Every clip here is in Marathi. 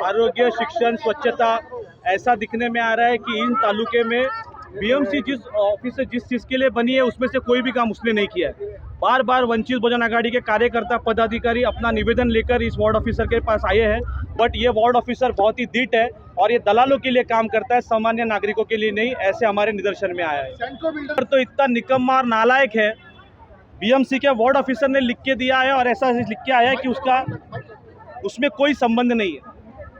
आरोग्य, शिक्षण, स्वच्छता ऐसा दिखने में आ रहा है कि इन तालुके में बीएमसी जिस ऑफिस से जिस चीज़ के लिए बनी है उसमें से कोई भी काम उसने नहीं किया है। बार बार वंचित बहुजन आघाड़ी के कार्यकर्ता पदाधिकारी अपना निवेदन लेकर इस वार्ड ऑफिसर के पास आए हैं, बट ये वार्ड ऑफिसर बहुत ही ढीठ है और ये दलालों के लिए काम करता है, सामान्य नागरिकों के लिए नहीं, ऐसे हमारे निदर्शन में आया है। तो इतना निकम्मा और नालायक है, बीएमसी के वार्ड ऑफिसर ने लिख के दिया है और ऐसा लिख के आया है कि उसमें कोई संबंध नहीं है,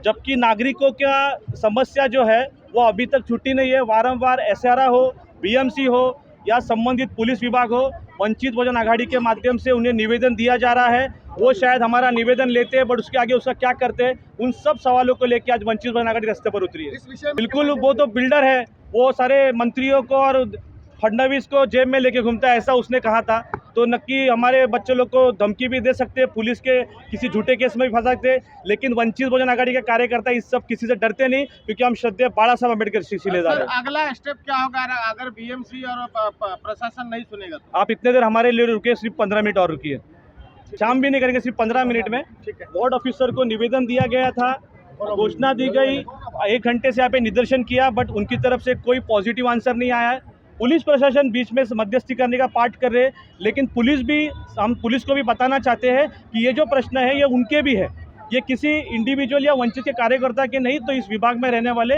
जबकि नागरिकों का समस्या जो है वो अभी तक छुट्टी नहीं है। वारंवार एसआरआ हो, बीएमसी हो या संबंधित पुलिस विभाग हो, वंचित बहुजन आघाड़ी के माध्यम से उन्हें निवेदन दिया जा रहा है। वो शायद हमारा निवेदन लेते हैं, बट उसके आगे उसका क्या करते हैं, उन सब सवालों को लेकर आज वंचित बहुजन आघाड़ी रास्ते पर उतरी है। बिल्कुल, वो तो बिल्डर है, वो सारे मंत्रियों को और फडणवीस को जेब में लेके घूमता है, ऐसा उसने कहा था। तो नक्की हमारे बच्चे लोग को धमकी भी दे सकते हैं, पुलिस के किसी झूठे केस में भी फंसा सकते हैं, लेकिन वंचित बहुजन आघाड़ी के कार्यकर्ता इस सब किसी से डरते नहीं, क्योंकि हम श्रद्धेय बाला साहब अम्बेडकर शिलेदार हैं। अगला स्टेप क्या होगा अगर बीएमसी और प्रशासन नहीं सुनेगा तो? आप इतने देर हमारे लिए रुके, सिर्फ 15 मिनट और रुकिए, शाम भी नहीं करेंगे, सिर्फ 15 मिनट में। वार्ड ऑफिसर को निवेदन दिया गया था, घोषणा दी गई, 1 घंटे से यहाँ पे निदर्शन किया, बट उनकी तरफ से कोई पॉजिटिव आंसर नहीं आया है। पुलिस प्रशासन बीच में मध्यस्थी करने का पार्ट कर रहे हैं, लेकिन हम पुलिस को भी बताना चाहते हैं कि ये जो प्रश्न है ये उनके भी है, ये किसी इंडिविजुअल या वंचित के कार्यकर्ता के नहीं, तो इस विभाग में रहने वाले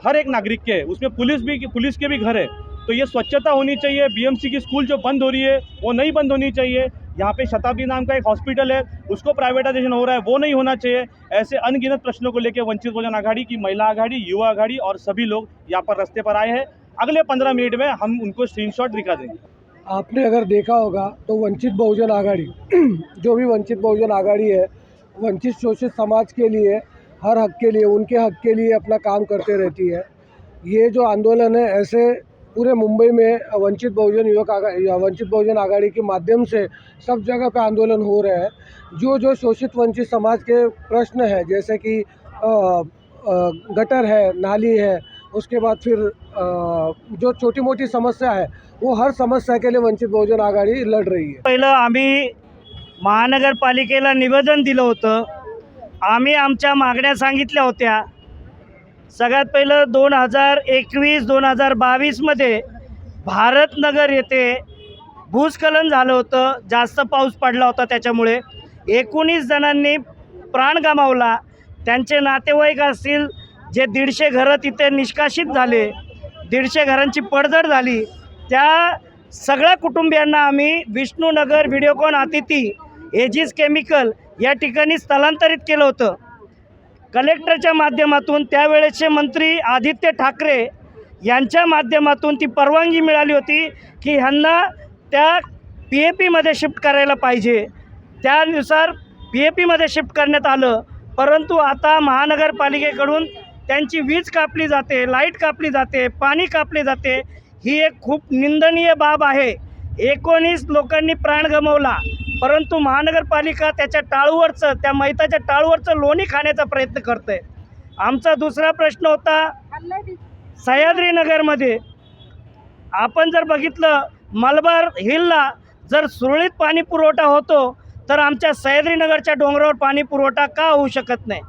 हर एक नागरिक के है, उसमें पुलिस के भी घर है। तो ये स्वच्छता होनी चाहिए। बीएमसी की स्कूल जो बंद हो रही है वो नहीं बंद होनी चाहिए। यहाँ पे शताब्दी नाम का एक हॉस्पिटल है, उसको प्राइवेटाइजेशन हो रहा है, वो नहीं होना चाहिए। ऐसे अनगिनत प्रश्नों को लेकर वंचित बहुजन आघाड़ी की महिला आघाड़ी, युवा आघाड़ी और सभी लोग यहाँ पर रास्ते पर आए हैं। अगले 15 मिनट में हम उनको स्क्रीनशॉट दिखा देंगे। आपने अगर देखा होगा तो वंचित बहुजन आघाड़ी जो भी वंचित बहुजन आघाड़ी है, वंचित शोषित समाज के लिए, हर हक के लिए, उनके हक के लिए अपना काम करते रहती है। ये जो आंदोलन है, ऐसे पूरे मुंबई में वंचित बहुजन आघाड़ी के माध्यम से सब जगह पे आंदोलन हो रहे हैं। जो शोषित वंचित समाज के प्रश्न है, जैसे कि गटर है, नाली है, उसके बाद फिर जो छोटी मोठी समस्या है, वो हर समस्या के लिए वंचित बहुजन आघाडी लढ रही आहे। पहिलं आम्ही महानगरपालिकेला निवेदन दिलं होतं, आम्ही आमच्या मागण्या सांगितल्या होत्या। सगळ्यात पहिलं 2021-2022 मध्ये भारतनगर येथे भूस्खलन झालं होतं, जास्त पाऊस पडला होता, त्याच्यामुळे 19 जणांनी प्राण गमावला। त्यांचे नातेवाईक असतील, जे 150 घरं तिथे निष्कासित झाले, 150 घरांची पडझड झाली, त्या सगळ्या कुटुंबियांना आम्ही विष्णुनगर व्हिडिओकॉन अतिथी एजिस केमिकल या ठिकाणी स्थलांतरित केलं होतं। कलेक्टरच्या माध्यमातून त्यावेळेचे मंत्री आदित्य ठाकरे यांच्या माध्यमातून ती परवानगी मिळाली होती की ह्यांना त्या PAPमध्ये शिफ्ट करायला पाहिजे। त्यानुसार PAPमध्ये शिफ्ट करण्यात आलं, परंतु आता महानगरपालिकेकडून त्यांची वीज कापली जाते, लाईट कापली जाते, पाणी कापले जाते। ही एक खूप निंदनीय बाब आहे। 19 लोकांनी प्राण गमावला, परंतु महानगरपालिका त्याच्या टाळूवरचं, त्या मैताच्या टाळूवरचं लोणी खाण्याचा प्रयत्न करते। आमचा दुसरा प्रश्न होता सह्याद्रीनगरमध्ये, आपण जर बघितलं मलबार हिलला जर सुरळीत पाणी पुरवठा होतो, तर आमच्या सह्याद्रीनगरच्या डोंगरावर पाणी पुरवठा का होऊ शकत नाही?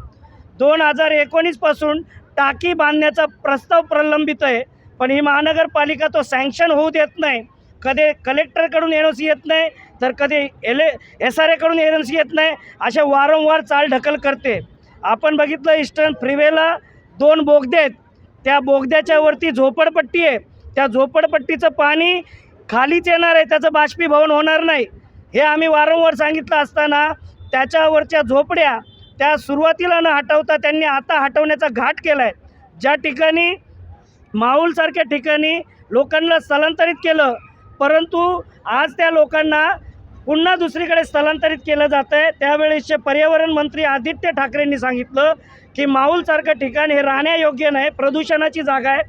2019 पासून टाकी बांधण्याचा प्रस्ताव प्रलंबित आहे, पण ही महानगरपालिका तो सँक्शन होऊ देत नाही। कधी कलेक्टरकडून NOC येत नाही, तर कधी SRA कडून NOC येत नाही, अशा वारंवार चालढकल करते। आपण बघितलं ईस्टर्न फ्रीवेला 2 बोगदे आहेत, त्या बोगद्याच्या वरती झोपडपट्टी आहे, त्या झोपडपट्टीचं पाणी खालीच येणार आहे, त्याचं बाष्पीभवन होणार नाही। हे आम्ही वारंवार सांगितलं असताना त्याच्यावरच्या झोपड्या त्या सुरुवातीला न हटवता त्यांनी आता हटवण्याचा घाट केला आहे। ज्या ठिकाणी माऊलसारख्या ठिकाणी लोकांना स्थलांतरित केलं, परंतु आज त्या लोकांना पुन्हा दुसरीकडे स्थलांतरित केलं जातं आहे। त्यावेळेसचे पर्यावरण मंत्री आदित्य ठाकरेंनी सांगितलं की माऊलसारखं ठिकाण हे राहण्यायोग्य नाही, प्रदूषणाची जागा आहे,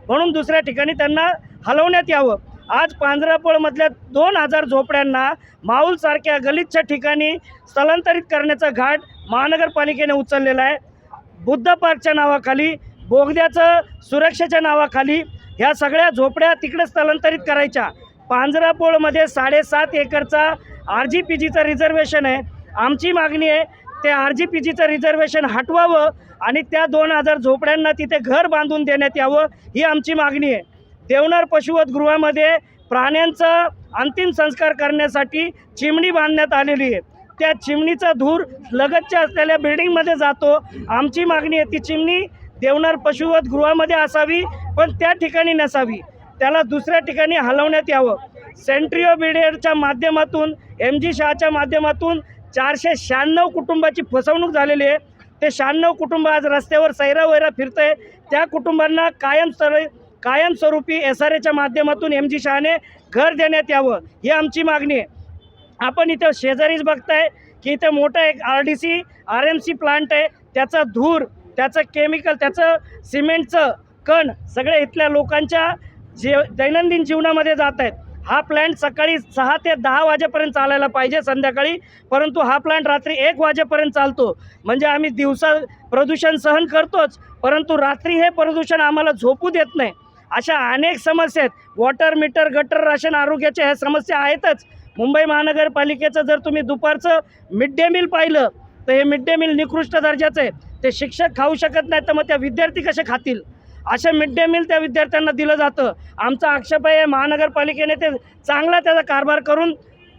म्हणून दुसऱ्या ठिकाणी त्यांना हलवण्यात यावं। आज पांजरापोळमधल्या 2000 झोपड्यांना माऊलसारख्या गलिच्छ ठिकाणी स्थलांतरित करण्याचा घाट महानगरपालिकेने उचललेला आहे. बुद्ध पार्कच्या नावाखाली, बोगद्याचं सुरक्षेच्या नावाखाली ह्या सगळ्या झोपड्या तिकडे स्थलांतरित करायच्या. पांजरापोळमध्ये 7.5 एकरचा RGPGचं रिझर्वेशन आहे. आमची मागणी आहे ते RGPGचं रिझर्वेशन हटवावं आणि त्या 2000 झोपड्यांना तिथे घर बांधून देण्यात यावं, ही आमची मागणी आहे. देवनार पशुवधगृहामध्ये प्राण्यांचा अंतिम संस्कार करण्यासाठी चिमणी बांधण्यात आलेली आहे. त्या चिमणीचा धूर लगतच्या असलेल्या बिल्डिंगमध्ये जातो. आमची मागणी आहे ती चिमणी देवनार पशुवधगृहामध्ये असावी, पण त्या ठिकाणी नसावी, त्याला दुसऱ्या ठिकाणी हलवण्यात यावं. सेंट्रिओ बिल्डरच्या माध्यमातून, MG शहाच्या माध्यमातून 496 कुटुंबाची फसवणूक झालेली आहे. ते 96 कुटुंब आज रस्त्यावर सैरावैरा फिरतं आहे. त्या कुटुंबांना कायमस्वरूपी SRAच्या माध्यमातून MG शहाने घर देण्यात यावं, ही आमची मागणी आहे. आपण इथं शेजारीच बघताय की इथं मोठा एक RDC RMC प्लांट आहे. त्याचा धूर, त्याचं केमिकल, त्याचं सिमेंटचं कण सगळे इथल्या लोकांच्या दैनंदिन जीवनामध्ये जात आहेत. हा प्लांट सकाळी 6 ते 10 वाजेपर्यंत चालायला पाहिजे संध्याकाळी, परंतु हा प्लांट रात्री 1 वाजेपर्यंत चालतो. म्हणजे आम्ही दिवसा प्रदूषण सहन करतोच, परंतु रात्री हे प्रदूषण आम्हाला झोपू देत नाही. अशा अनेक समस्या आहेत. वॉटर मीटर, गटर राशन, आरोग्याच्या ह्या समस्या आहेतच. मुंबई महानगरपालिकेचं जर तुम्ही दुपारचं मिड डे मील पाहिलं तर हे मिड डे मील निकृष्ट दर्जाचं आहे. ते शिक्षक खाऊ शकत नाही तर मग त्या विद्यार्थी कसे खातील? अशा मिड डे मील त्या विद्यार्थ्यांना दिलं जातं. आमचा आक्षेप आहे महानगरपालिकेने ते चांगला त्याचा कारभार करून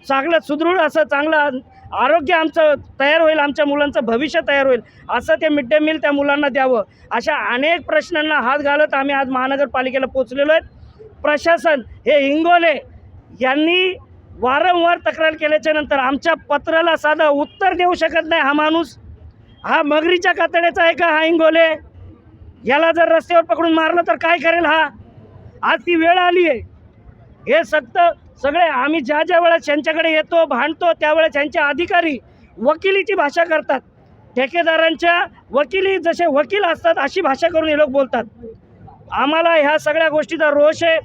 चांगलं सुदृढ असं चांगलं आरोग्य आमचं तयार होईल, आमच्या मुलांचं भविष्य तयार होईल असं ते मिड डे मील त्या मुलांना द्यावं. अशा अनेक प्रश्नांना हात घालत आम्ही आज महानगरपालिकेला पोचलेलो आहेत. प्रशासन हे हिंगोले यांनी वारंवार तक्रार केल्याच्या नंतर आमच्या पत्राला साधं उत्तर देऊ शकत नाही हा माणूस. हा मगरीच्या कातड्याचा आहे का हा हिंगोले? याला जर रस्त्यावर पकडून मारलं तर काय करेल हा? आज ती वेळ आली आहे. हे सगळे आम्ही ज्या वेळेस त्यांच्याकडे येतो, भांडतो, त्यावेळेस त्यांचे अधिकारी वकिलीची भाषा करतात. ठेकेदारांच्या वकिली जसे वकील असतात अशी भाषा करून हे लोक बोलतात. आम्हाला ह्या सगळ्या गोष्टीचा रोष आहे,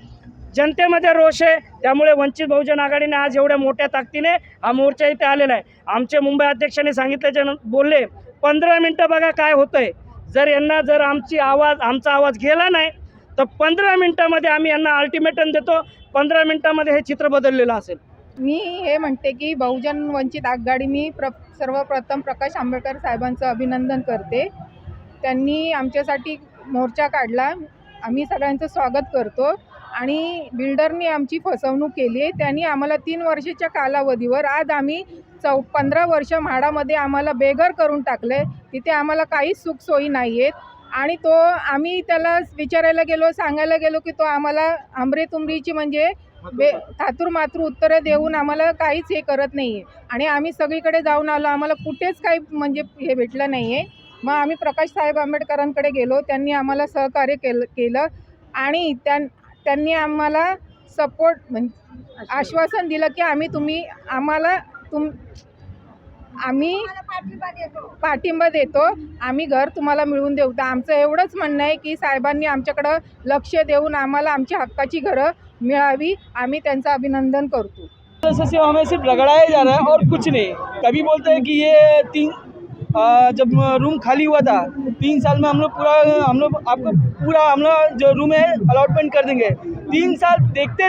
जनतेमध्ये रोष आहे. त्यामुळे वंचित बहुजन आघाडीने आज एवढ्या मोठ्या ताकदीने हा मोर्चा इथे आलेला आहे. आमचे मुंबई अध्यक्षांनी सांगितल्याच्या बोलले 15 मिनटं बघा काय होतं आहे. जर आमचा आवाज गेला नाही तर 15 मिनटामध्ये आम्ही यांना अल्टिमेटम देतो. 15 मिनटामध्ये हे चित्र बदललेलं असेल. मी हे म्हणते की बहुजन वंचित आघाडी मी सर्वप्रथम प्रकाश आंबेडकर साहेबांचं अभिनंदन करते. त्यांनी आमच्यासाठी मोर्चा काढला, आम्ही सगळ्यांचं स्वागत करतो. आणि बिल्डरनी आमची फसवणूक केली आहे. त्यांनी आम्हाला 3 वर्षाच्या कालावधीवर आज आम्ही 15 वर्ष म्हाडामध्ये आम्हाला बेघर करून टाकले. तिथे आम्हाला काहीच सुखसोयी नाही आहेत. आणि आम्ही त्याला विचारायला गेलो, सांगायला गेलो की तो आम्हाला आमरेतुमरीची म्हणजे थातूर मातूर उत्तरं देऊन आम्हाला काहीच हे करत नाही आहे. आणि आम्ही सगळीकडे जाऊन आलो, आम्हाला कुठेच काही म्हणजे हे भेटलं नाही आहे. मग आम्ही प्रकाश साहेब आंबेडकरांकडे गेलो, त्यांनी आम्हाला सहकार्य केलं आणि त्यांनी आम्हाला सपोर्ट म्हणजे आश्वासन दिलं की आम्ही पाठिंबा देतो, आम्ही घर तुम्हाला मिळवून देऊ. तर आमचं एवढंच म्हणणं आहे की साहेबांनी आमच्याकडं लक्ष देऊन आम्हाला आमच्या हक्काची घरं मिळावी. आम्ही त्यांचं अभिनंदन करतो. से हमें सिर्फ रगड़ाया जा रहा है और कुछ नहीं. कभी बोलते हैं कि ये जब रूम खाली हुआ था 3 साल में हम लोग जो रूम है अलॉटमेंट कर देंगे. 3 साल देखते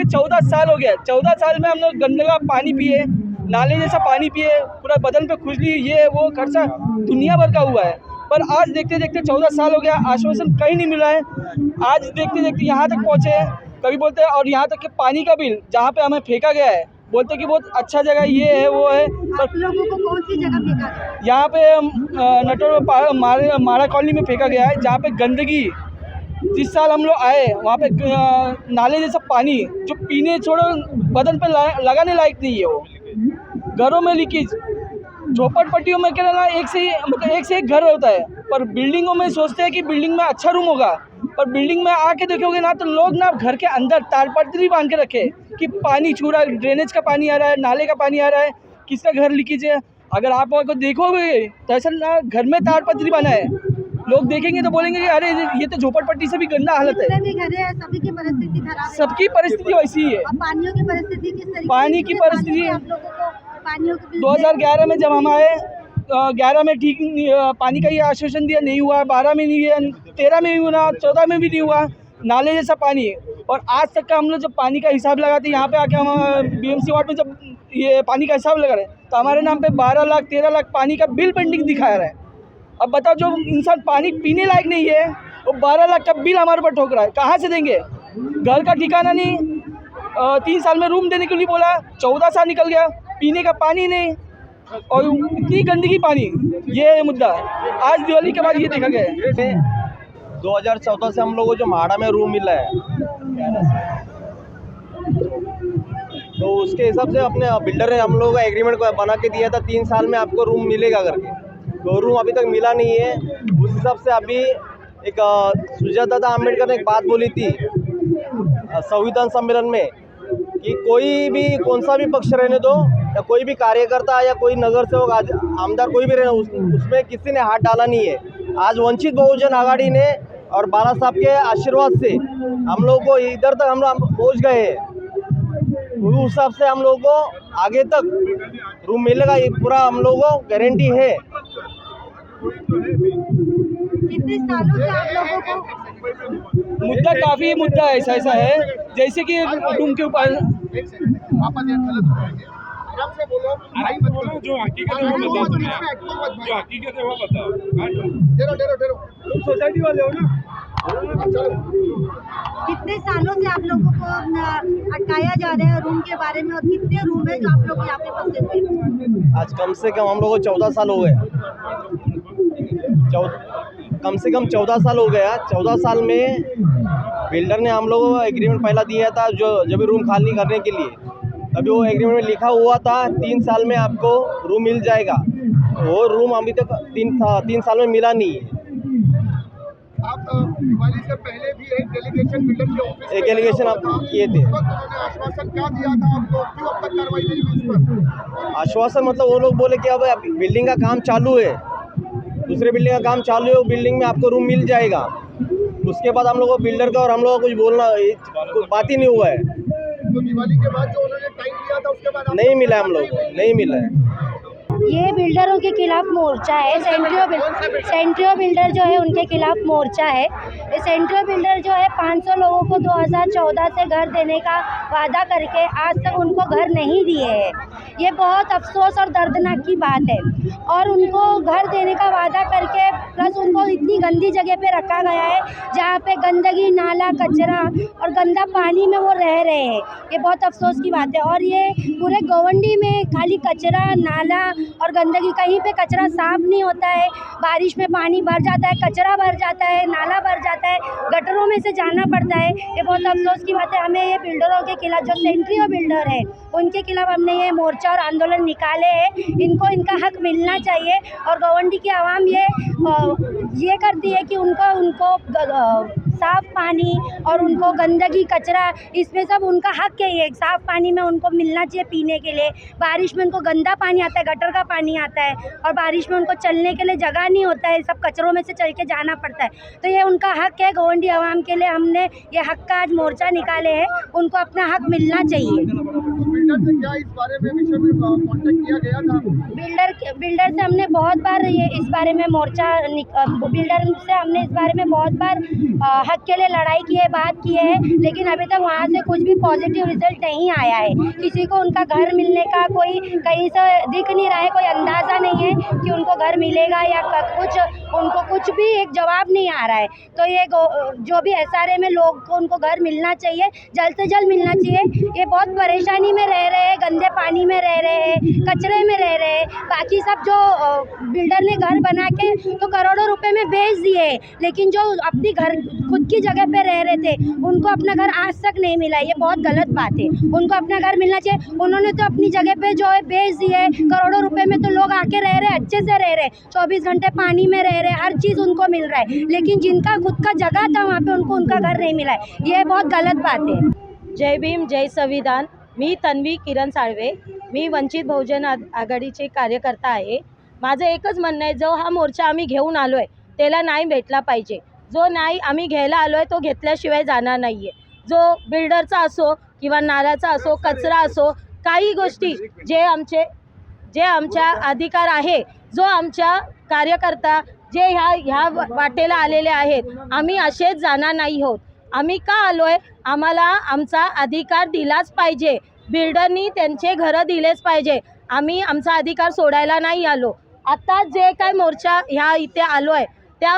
14 साल हो गया. 14 साल में हम लोग गंदगा पानी पिए, नाले जैसा पानी पिए, पूरा बदन पे खुजली, ये वो खर्चा दुनिया भर का हुआ है. पर आज देखते 14 साल हो गया, आश्वासन कहीं नहीं मिला है. आज देखते यहाँ तक पहुँचे. कभी बोलते हैं और यहाँ तक कि पानी का बिल जहाँ पे हमें फेंका गया है, बोलते कि बहुत अच्छा जगह ये है वो है. पर लोगों को कौन सी जगह फेंका गया? यहाँ पे नटवर माड़ा कॉलोनी में फेंका गया है, जहाँ पे गंदगी. जिस साल हम लोग आए वहाँ पे नाले जैसा पानी जो पीने छोड़ो बदन पे लगाने लायक नहीं है. वो घरों में लीकेज, झोपड़पट्टियों में क्या ना एक से एक घर होता है, पर बिल्डिंगों में सोचते हैं कि बिल्डिंग में अच्छा रूम होगा. पर बिल्डिंग में आके देखोगे ना तो लोग ना घर के अंदर तारपत्री बांध के रखे कि पानी छू रहा है, ड्रेनेज का पानी आ रहा है, नाले का पानी आ रहा है, किसका घर लीकेज है. अगर आप देखोगे तो ऐसा ना घर में तारपत्री बना है, लोग देखेंगे तो बोलेंगे कि अरे ये तो झोपड़पट्टी से भी गंदा हालत है। जितने भी घर है सभी की परिस्थिति खराब है। सबकी परिस्थिति वैसी ही है। अब पानियों की परिस्थिति किस तरीके पानी की परिस्थिति आप लोगों को पानियों की 2011 में जब हम आए 11 में ठीक पानी का ये आश्वासन दिया, नहीं हुआ। 12 में नहीं हुआ, 13 में भी हुआ, 14 में भी नहीं हुआ। नाले जैसा पानी है। और आज तक का हम लोग जब पानी का हिसाब लगाते यहाँ पे आके हम BMC वार्ड में जब ये पानी का हिसाब लगा रहे हैं तो हमारे नाम पे 12 लाख 13 लाख पानी का बिल पेंडिंग दिखाया रहा है। अब बताओ, जो इंसान पानी पीने लायक नहीं है वो 12 लाख का बिल हमारे ऊपर ठोक रहा है। कहाँ से देंगे? घर का ठिकाना नहीं। 3 साल में रूम देने के लिए बोला, 14 साल निकल गया, पीने का पानी नहीं और इतनी गंदगी पानी। ये मुद्दा है। आज दिवाली के बाद ये देखा गया है। 2014 से हम लोगों को जो म्हाड़ा में रूम मिला है, तो उसके हिसाब से अपने बिल्डर ने हम लोगों का एग्रीमेंट बना के दिया था 3 साल में आपको रूम मिलेगा करके। तो रूम अभी तक मिला नहीं है। उस हिसाब से अभी एक सुजाता अम्बेडकर ने एक बात बोली थी संविधान सम्मेलन में कि कोई भी कौन सा भी पक्ष रहने दो या कोई भी कार्यकर्ता या कोई नगर सेवक आमदार कोई भी रहने, उसमें किसी ने हाथ डाला नहीं है। आज वंचित बहुजन आघाड़ी ने और बाला साहब के आशीर्वाद से हम लोग को इधर तक हम लोग पहुँच गए हैं। उस हिसाब से हम लोगों को आगे तक रूम मिलेगा, ये पूरा हम लोगों को गारंटी है। कितने सालों से आप लोगों को मुद्दा काफ़ी मुद्दा ऐसा है जैसे कि रूम के ऊपर जो हकीकत है वो बताओ तुम यार। जो हकीकत है वो बताओ। तुम सोसाइटी वाले हो ना। कितने सालों से आप लोगों को अटकाया जा रहा है रूम के बारे में, और कितने रूम है जो आप लोग यहाँ पे फंसे हुए हैं? आज कम से कम हम लोगों को 14 साल हो गए। कम से कम 14 साल हो गया। 14 साल में बिल्डर ने हम लोगों को एग्रीमेंट पहला दिया था, जो जब भी रूम खाली करने के लिए, अभी वो एग्रीमेंट में लिखा हुआ था 3 साल में आपको रूम मिल जाएगा। वो रूम अभी तक 3 साल में मिला नहीं है। आप दिवाली से पहले भी एक डेलीगेशन बिल्डर के ऑफिस एक डेलीगेशन आप किए थे। उन्होंने आश्वासन क्या दिया था आपको? क्यों अब तक कार्रवाई नहीं हुई उस पर? आश्वासन मतलब वो लोग बोले कि अब बिल्डिंग का काम चालू है, दूसरे बिल्डिंग का काम चालू है, वो बिल्डिंग में आपको रूम मिल जाएगा। उसके बाद हम लोग को बिल्डर का और हम लोग को कुछ बोलना कुछ बात ही नहीं हुआ है। तो दिवाली के बाद जो उन्होंने टाइम दिया था उसके बाद नहीं मिला, हम लोग को नहीं मिला है। ये बिल्डरों के खिलाफ मोर्चा है। सेंट्रियो बिल्डर जो है उनके खिलाफ मोर्चा है। ये सेंट्रियो बिल्डर जो है 500 लोगों को 2014 से घर देने का वादा करके आज तक उनको घर नहीं दिए हैं। ये बहुत अफसोस और दर्दनाक की बात है। और उनको घर देने का वादा करके प्लस उनको इतनी गंदी जगह पे रखा गया है जहाँ पे गंदगी, नाला, कचरा और गंदा पानी में वो रह रहे हैं। ये बहुत अफसोस की बात है। और ये पूरे गवंडी में खाली कचरा, नाला और गंदगी, कहीं पे कचरा साफ नहीं होता है। बारिश में पानी भर जाता है, कचरा भर जाता है, नाला भर जाता है, गटरों में से जाना पड़ता है। ये बहुत अफसोस की बात है। हमें ये बिल्डरों के खिलाफ, जो सेंट्रियो बिल्डर है उनके खिलाफ हमने ये मोर्चा और आंदोलन निकाले हैं। इनको इनका हक मिलना चाहिए। और गवंडी की आवाम ये करती है कि उनको साफ़ पानी और उनको गंदगी, कचरा, इसमें सब उनका हक है। ये साफ़ पानी में उनको मिलना चाहिए पीने के लिए। बारिश में उनको गंदा पानी आता है, गटर का पानी आता है, और बारिश में उनको चलने के लिए जगह नहीं होता है, सब कचरों में से चल के जाना पड़ता है। तो ये उनका हक है। गवंडी आवाम के लिए हमने ये हक का आज मोर्चा निकाले हैं। उनको अपना हक मिलना चाहिए। बिल्डर से क्या इस बारे में विषय में कांटेक्ट किया गया था? बिल्डर से हमने बहुत बार ये इस बारे में मोर्चा बिल्डर से हमने इस बारे में बहुत बार हक के लिए लड़ाई की है, बात की है, लेकिन अभी तक वहाँ से कुछ भी पॉजिटिव रिजल्ट नहीं आया है। किसी को उनका घर मिलने का कोई कहीं से दिख नहीं रहा है, कोई अंदाज़ा नहीं है कि उनको घर मिलेगा या उनको कुछ भी एक जवाब नहीं आ रहा है। तो ये जो भी SRA में लोग को उनको घर मिलना चाहिए, जल्द से जल्द मिलना चाहिए। ये बहुत परेशानी में रह रहे हैं, गंदे पानी में रह रहे हैं, कचरे में रह रहे हैं। बाकी सब जो बिल्डर ने घर बना के तो करोड़ों रुपए में बेच दिए, लेकिन जो अपनी घर खुद की जगह पे रह रहे थे उनको अपना घर आज तक नहीं मिला। ये बहुत गलत बात है। उनको अपना घर मिलना चाहिए। उन्होंने तो अपनी जगह पे जो है बेच दिए, करोड़ों रुपए में तो लोग आके रह रहे, अच्छे से रह रहे, 24 घंटे पानी में रह रहे, हर चीज़ उनको मिल रहा है, लेकिन जिनका खुद का जगह था वहाँ पे उनको उनका घर नहीं मिला है। ये बहुत गलत बात है। जय भीम, जय संविधान। मी तन्वी किरण साळवे, मी वंचित बहुजन आघाडीचे कार्यकर्ता आहे। माझं एकच म्हणणं आहे, जो हा मोर्चा आम्ही घेऊन आलो आहे त्याला न्याय भेटला पाहिजे. जो न्याय आम्ही घ्यायला आलो आहे तो घेतल्याशिवाय जाणार नाही आहे. जो बिल्डरचा असो किंवा नाल्याचा असो, कचरा असो, काही गोष्टी जे आमच्या अधिकार आहे, जो आमच्या कार्यकर्ता जे ह्या वाटेला आलेले आहेत, आम्ही असेच जाणार नाही आहोत. आम्ही का आलो आहे? आम्हाला आमचा अधिकार दिलाच पाहिजे. बिल्डरनी त्यांचे घरं दिलेच पाहिजे. आम्ही आमचा अधिकार सोडायला नाही आलो. आता जे काय मोर्चा ह्या इथे आलो आहे त्या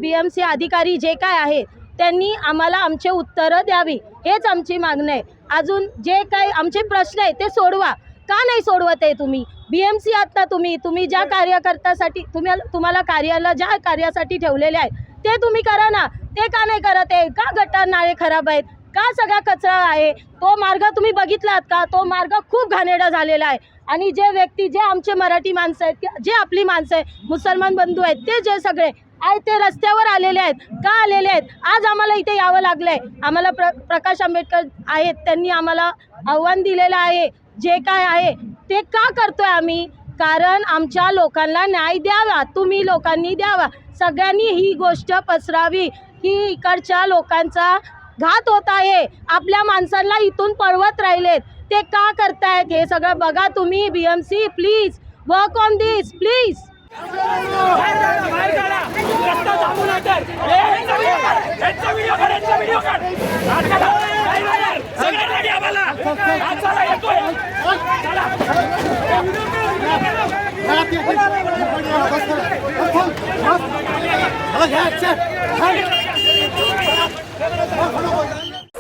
BMC अधिकारी जे काय आहेत त्यांनी आम्हाला आमचे उत्तरं द्यावी, हेच आमची मागणी आहे. अजून जे काय आमचे प्रश्न आहेत ते सोडवा. का नाही सोडवत आहे तुम्ही? BMC आता तुम्ही ज्या कार्यकर्त्यासाठी तुम्हाला कार्याला ज्या कार्यासाठी ठेवलेले आहेत ते तुम्ही करा ना. ते का नाही करत आहे? का गटार नाळे खराब आहेत? का सगळा कचरा आहे? तो मार्ग तुम्ही बघितलात का? तो मार्ग खूप घाणेरडा झालेला आहे. आणि जे व्यक्ती जे आमचे मराठी माणसं आहेत, जे आपली माणसं आहेत, मुसलमान बंधू आहेत, ते जे सगळे आहेत ते रस्त्यावर आलेले आहेत. का आलेले आहेत? आज आम्हाला इथे यावं लागलं आहे. आम्हाला प्रकाश आंबेडकर आहेत, त्यांनी आम्हाला आव्हान दिलेलं आहे. जे काय आहे ते का करतोय आम्ही? कारण आमच्या लोकांना न्याय द्यावा, तुम्ही लोकांनी द्यावा. सगळ्यांनी ही गोष्ट पसरावी की इकडच्या लोकांचा घात होत आहे. आपल्या माणसांना इथून पळवत राहिलेत. ते का करतायत हे सगळं बघा तुम्ही. BMC please work on this please.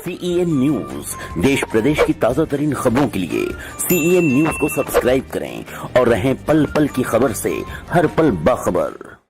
CEN news, देश प्रदेश की ताज़ा तरीन खबरों के लिए CEN न्यूज को सब्सक्राइब करें और रहें पल पल की खबर से हर पल बाखबर।